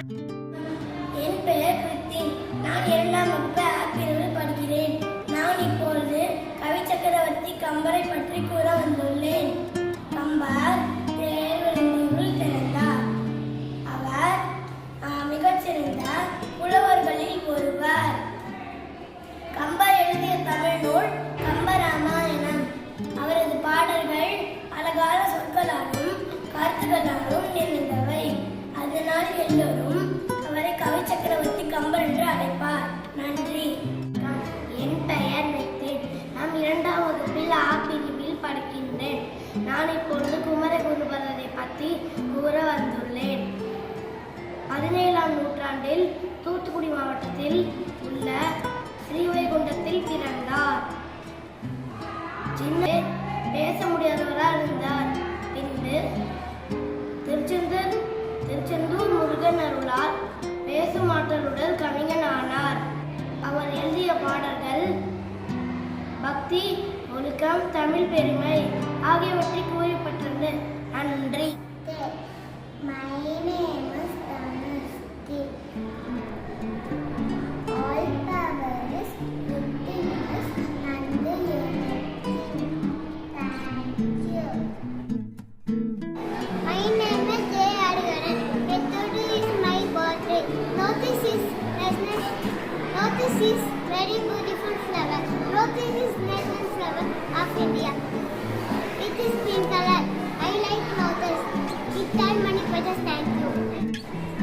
என் பெயர் கிருத்தின். நான் 2ஆம் வகுப்பு A பிரிவில் படிக்கிறேன். நான் இப்பொழுது கவி சக்கரவர்த்தி கம்பரை பற்றி கூற வந்துள்ளேன். கம்பர் தேர்வெழுதியுள் திறந்தார். அவர் மிகச்சிறந்த புலவர்களில் ஒருவர். கம்பர் எழுதிய தமிழ் நூல் கம்பராமாயணம். அவரது பாடல்கள் அழகான சொற்களாலும் கருத்துக்களாலும் நிறைந்தவை. அதனால் எல்லோரும் அவரை கவி சக்கரவர்த்தி கம்பர் என்று அழைப்பார். நன்றி. என் பெயர் நித்தின். நான் 2ஆம் வகுப்பில் A பிரிவில் படிக்கின்றேன். நான் இப்பொழுது குமரகுருபரரை பற்றி கூற வந்துள்ளேன். 17ஆம் நூற்றாண்டில் தூத்துக்குடி மாவட்டத்தில் உள்ள ஸ்ரீவைகுண்டத்தில் பிறந்தார். சின்ன பேச முடியாதவராக இருந்தார். பின்பு திருச்செந்தூர் முருகன் அருளால் பேசும் ஆற்றலுடன் கவிஞன் ஆனார். அவர் எழுதிய பாடல்கள் பக்தி, ஒழுக்கம், தமிழ் பெருமை ஆகியவற்றை கூறப்பட்டது. நன்றி. Lotus is very beautiful flower. Lotus is national flower of India. It is pink color. I like lotus. It time money better. Thank you.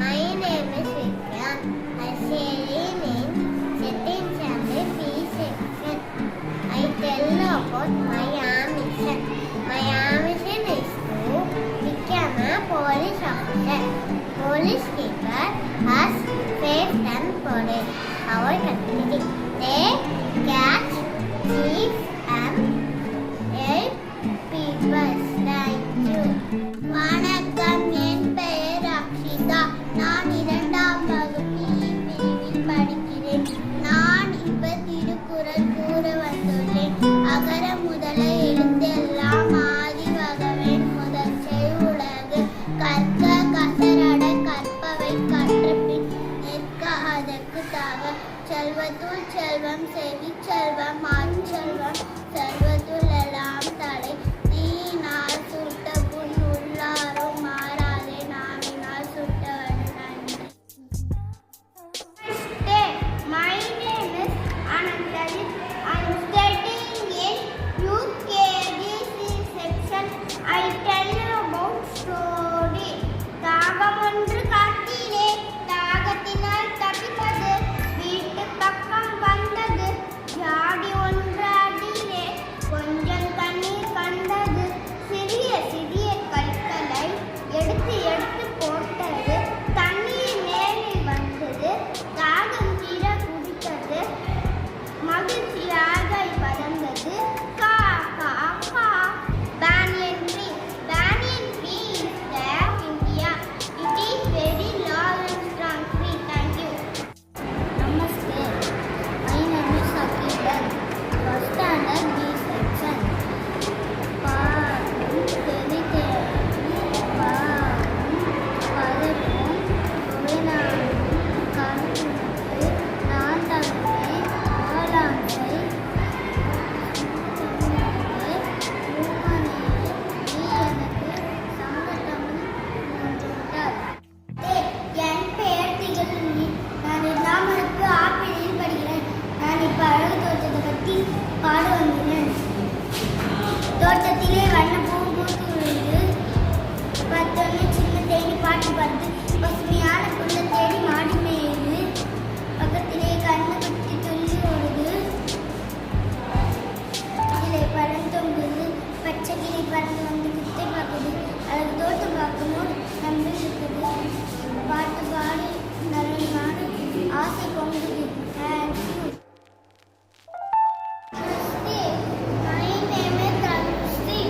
My name is Vikram. I say name setting family P7. I tell about my ambition. My ambition is to become a police officer. Police keeper has faith and police. Our community. They catch, thief and help people. Thank you. வணக்கம், என் பெயர் அக்ஷிதா. நான் 2ஆம் வகுப்பில் பிரிவில் படிக்கிறேன். நான் இப்ப திருக்குறள் கூற வந்துள்ளேன். அகர முதல எழுத்தெல்லாம் ஆதி வகவன் முதல் செய்யுலகு கற்க கசரட கற்பவை கற்றபின் நிற்க அதற்கு தக செல்வத்துள் செல்வம் செவி செல்வம் அச்செல்வம் செல்வத்துள் எல்லாம் தலை தீயினால் சுட்ட புண் உள்ளாரும் மாறாதே நாவினால் சுட்டவன் நன்றி. My name is Anantali. I am studying in UKG section. I tell you about story. தாகம் ஒன்று காட்டிலே தாகத்தினால் தப்பித்தது. வீட்டு பக்கம் வந்தது ஜாடி ஒன்று அடியிலே கொஞ்சம் தண்ணீர் கண்டது. சிறிய சிறிய கற்களை எடுத்து எடுத்து போட்டது. தண்ணீர் மேலே வந்தது. தாகம் தீர குடித்தது. மகிழ்ச்சியாக வளர்ந்தது. கா கா கா. Banyan tree. Banyan tree is the of India. It is very long and strong tree. Thank you. Namaste. My name is Sakidan. First standard B section. பாடும் தெளிதேவி பாடும் பதப்பும் சுவைநாடும் கருத்துக்கு நான் தகுமே ஆளாண்மை என் பெயர் திகழ்ச்சி. நான் 2ஆம் வகுப்பு A பிரிவில் படிக்கிறேன். நான் இப்ப அழகு தோட்டத்தை பற்றி பாட வந்துள்ளேன். தோட்டத்திலே வண்ண பூ பூத்து விழுந்து பார்த்தோன்னு சின்ன தேடி பாட்டு பார்த்து பசுமையான புல்லை தேடி மாடி மேயுது. பக்கத்திலே கண்ணு குட்டி துள்ளி ஓடுது. கிளை பழம் தொங்குது. பச்சை கிளை பறந்து வந்து குத்தை பார்க்குது. அழகு தோட்டம் பார்க்கணும் நம்பி இருக்குது. பாட்டு பாடி நல்ல ஆசை பொங்குது. Thank you. My name is Tanushree.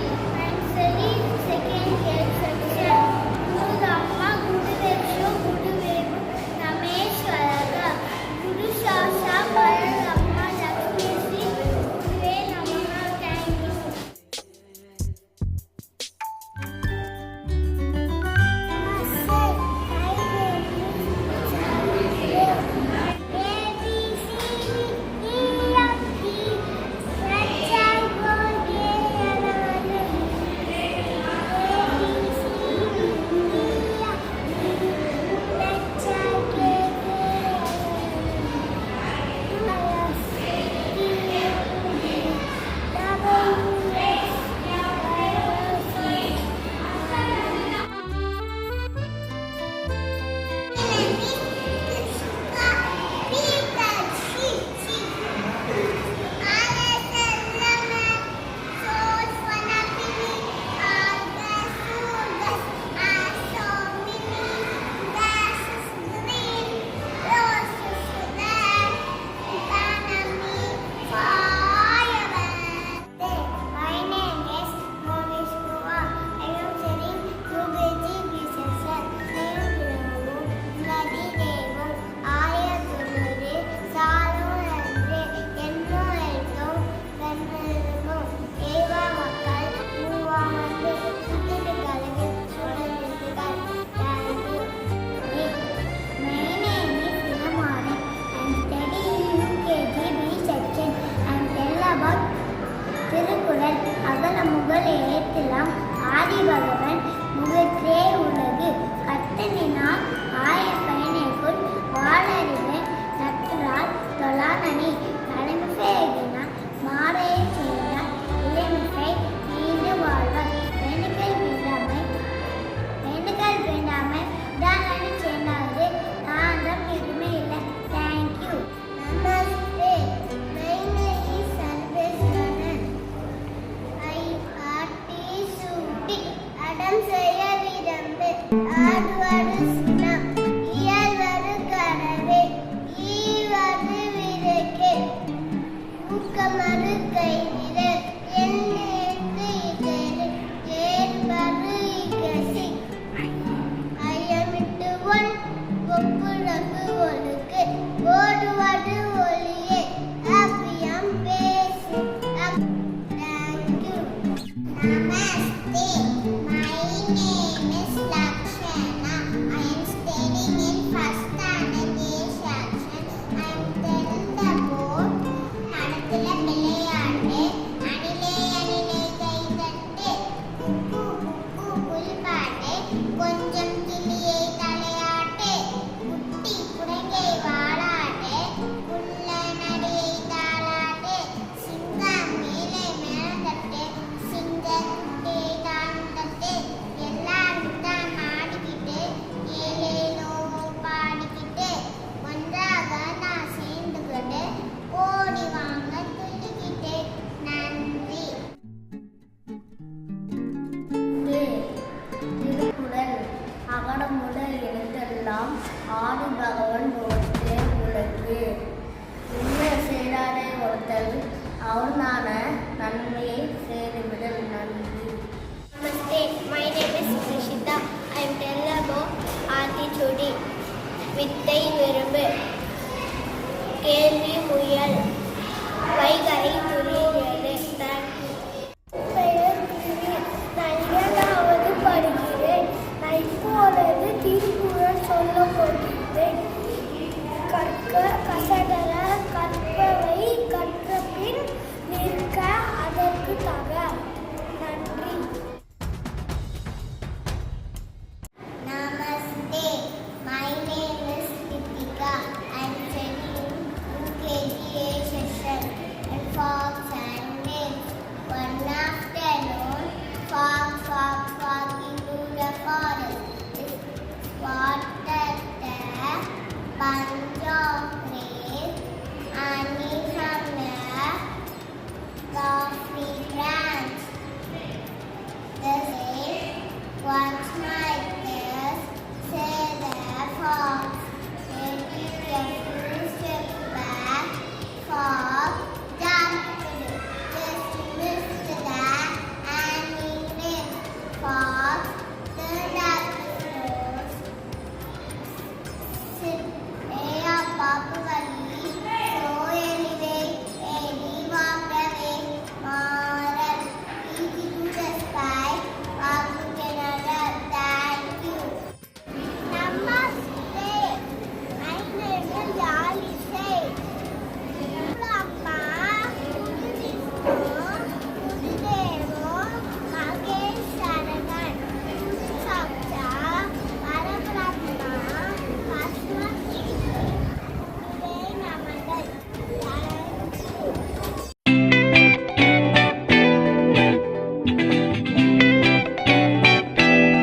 எல்லாம் ஆதி பகவன் ஒருத்தே உலகு. உண்மை சேராதே ஒருத்தல் அவனான நன்மையை சேருவிடல் நன்றி. Namaste, my name is Krishita. I am tell about Aarti Chodi. வித்தை